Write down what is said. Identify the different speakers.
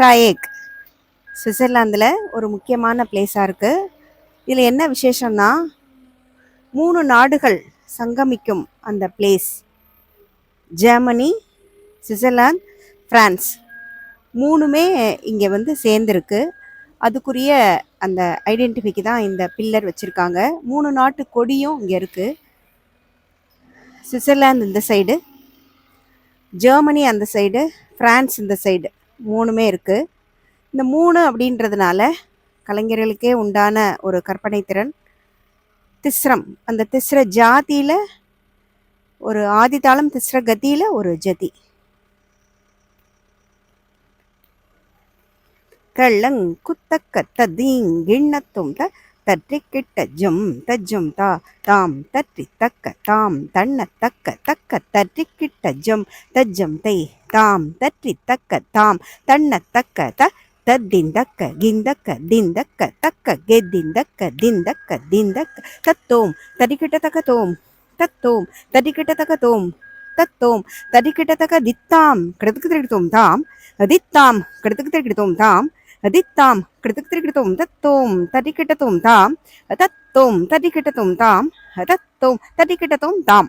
Speaker 1: ட்ராயேக் சுவிட்சர்லாந்தில் ஒரு முக்கியமான பிளேஸாக இருக்குது. இதில் என்ன விசேஷம்னா 3 நாடுகள் சங்கமிக்கும் அந்த பிளேஸ். ஜெர்மனி, சுவிட்சர்லாந்து, பிரான்ஸ் 3மே இங்கே வந்து சேர்ந்துருக்கு. அதுக்குரிய அந்த ஐடென்டிஃபிக்கு தான் இந்த பில்லர் வச்சுருக்காங்க. 3 நாட்டு கொடியும் இங்கே இருக்குது. சுவிட்சர்லாந்து இந்த சைடு, ஜெர்மனி அந்த சைடு, பிரான்ஸ் இந்த சைடு 3மே இருக்குது. இந்த 3 அப்படின்றதுனால கலைஞர்களுக்கே உண்டான ஒரு கற்பனை திறன். திஸ்ரம், அந்த திஸ்ர ஜாதியில் ஒரு ஆதிதாளம், திஸ்ர கதியில் ஒரு ஜதி. கள்ளங் குத்தக்க ததீங் கிண்ணத்தும் தற்றிக்கிட்ட ஜம் தஜ்ஜம் தா தாம் தற்றி தக்க தாம் தன்ன தக்க தக்க தற்றிக்கிட்ட ஜம் தஜ்ஜம் தை தாம் தற்றி தக்க தாம் தன்ன தக்க தத்திந்தக்க கிந்தக்க திந்தக்க தக்க கெத்திந்தக்க திந்தக்க திந்தக்க தத்தோம் தடிக்கிட்ட தக்க தோம் தத்தோம் தடிக்கிட்ட தக்க தோம் தத்தோம் தடிக்கிட்ட தக்க தித்தாம் கிடத்துக்கு திருக்கிட்டோம் தாம் தித்தாம் கிடத்துக்கு திருக்கிட்டோம் தாம் அதித்தாம் கிடத்துக்கு திருக்கிட்டோம் தத்தோம் தடிக்கிட்டத்தோம் தாம் தத்தோம் தடிக்கிட்டத்தோம் தாம் தத்தோம் தடிக்கிட்டத்தோம் தாம்.